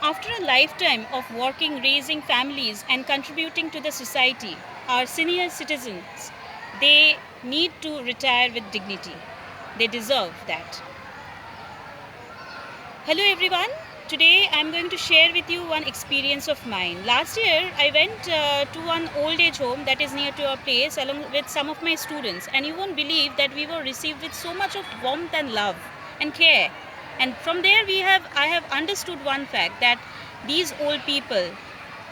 After a lifetime of working, raising families, and contributing to the society, our senior citizens, they need to retire with dignity. They deserve that. Hello everyone. Today I'm going to share with you one experience of mine. Last year I went to one old age home that is near to our place along with some of my students, and you won't believe that we were received with so much of warmth and love and care. And from there I have understood one fact, that these old people,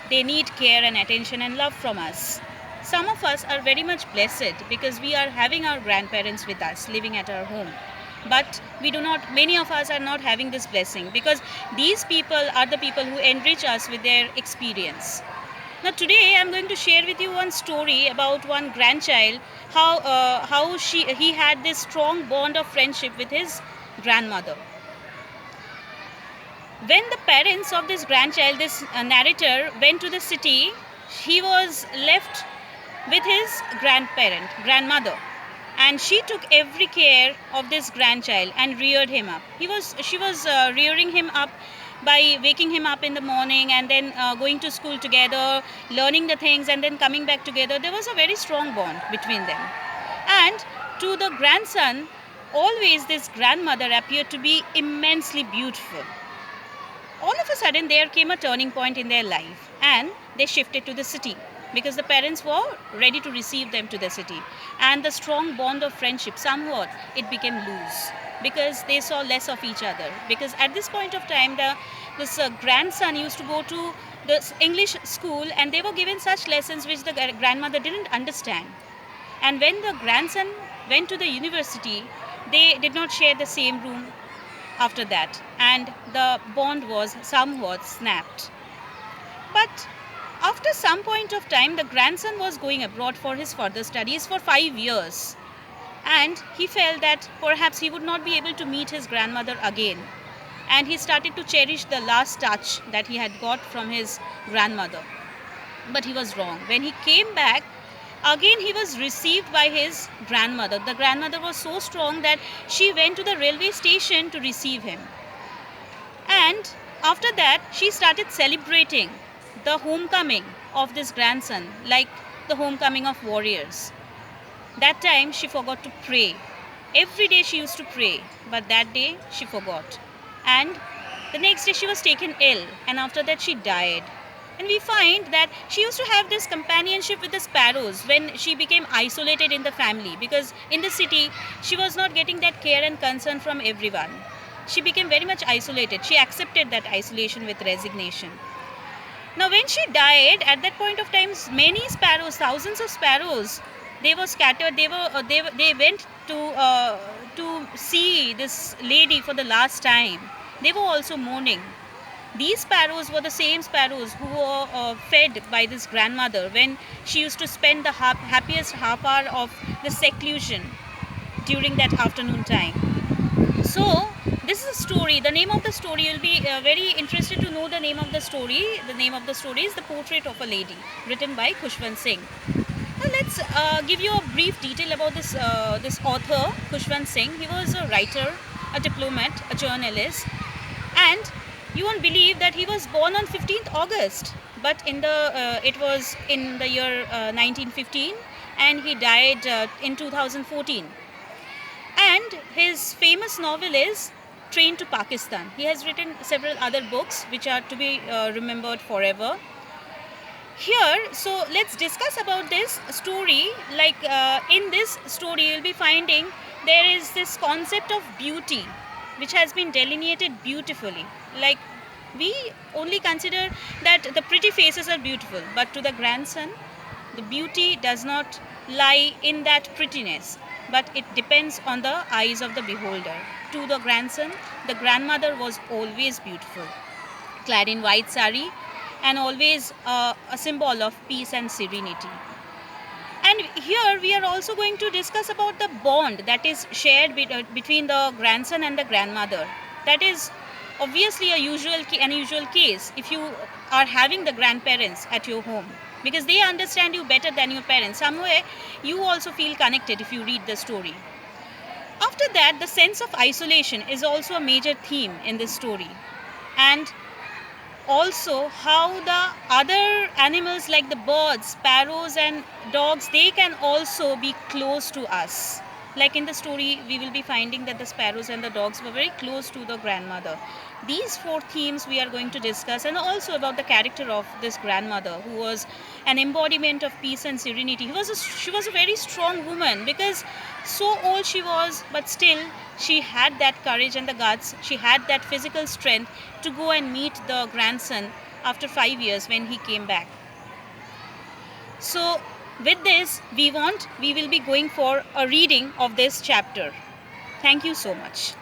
they need care and attention and love from us. Some of us are very much blessed because we are having our grandparents with us living at our home. But we do not, many of us are not having this blessing, because these people are the people who enrich us with their experience. Now today I'm going to share with you one story about one grandchild, how he had this strong bond of friendship with his grandmother. When the parents of this grandchild, this narrator, went to the city, he was left with his grandmother, and she took every care of this grandchild and reared him up. She was rearing him up by waking him up in the morning, and then going to school together, learning the things, and then coming back together. There was a very strong bond between them. And to the grandson, always this grandmother appeared to be immensely beautiful. All of a sudden there came a turning point in their life, and they shifted to the city because the parents were ready to receive them to the city, and the strong bond of friendship, somewhat it became loose because they saw less of each other. Because at this point of time, this grandson used to go to the English school, and they were given such lessons which the grandmother didn't understand. And when the grandson went to the university, they did not share the same room after that, and the bond was somewhat snapped. But after some point of time, the grandson was going abroad for his further studies for 5 years, and he felt that perhaps he would not be able to meet his grandmother again, and he started to cherish the last touch that he had got from his grandmother. But he was wrong. When he came back, again he was received by his grandmother. The grandmother was so strong that she went to the railway station to receive him. And after that, she started celebrating the homecoming of this grandson like the homecoming of warriors. That time she forgot to pray. Every day she used to pray, but that day she forgot. And the next day she was taken ill, and after that she died. And we find that she used to have this companionship with the sparrows when she became isolated in the family, because in the city she was not getting that care and concern from everyone. She became very much isolated. She accepted that isolation with resignation. Now when she died, at that point of time, many sparrows, thousands of sparrows, they were scattered. They went to see this lady for the last time. They were also mourning. These sparrows were the same sparrows who were fed by this grandmother when she used to spend the happiest half hour of the seclusion during that afternoon time. So, this is a story. The name of the story, you'll be very interested to know the name of the story. The name of the story is The Portrait of a Lady, written by Khushwant Singh. Now, let's give you a brief detail about this author, Khushwant Singh. He was a writer, a diplomat, a journalist, and you won't believe that he was born on 15th August, but it was in the year 1915, and he died in 2014. And his famous novel is Train to Pakistan. He has written several other books which are to be remembered forever. Here, so let's discuss about this story. Like in this story, you'll be finding there is this concept of beauty which has been delineated beautifully. Like, we only consider that the pretty faces are beautiful, but to the grandson, the beauty does not lie in that prettiness, but it depends on the eyes of the beholder. To the grandson, the grandmother was always beautiful, clad in white sari, and always a symbol of peace and serenity. And here we are also going to discuss about the bond that is shared between the grandson and the grandmother. That is obviously an unusual case if you are having the grandparents at your home, because they understand you better than your parents. Somewhere you also feel connected if you read the story. After that, the sense of isolation is also a major theme in this story. And also how the other animals like the birds, sparrows and dogs, they can also be close to us. Like in the story, we will be finding that the sparrows and the dogs were very close to the grandmother. These four themes we are going to discuss, and also about the character of this grandmother, who was an embodiment of peace and serenity. She was a very strong woman, because so old she was, but still she had that courage and the guts. She had that physical strength to go and meet the grandson after 5 years when he came back. So with this, we will be going for a reading of this chapter. Thank you so much.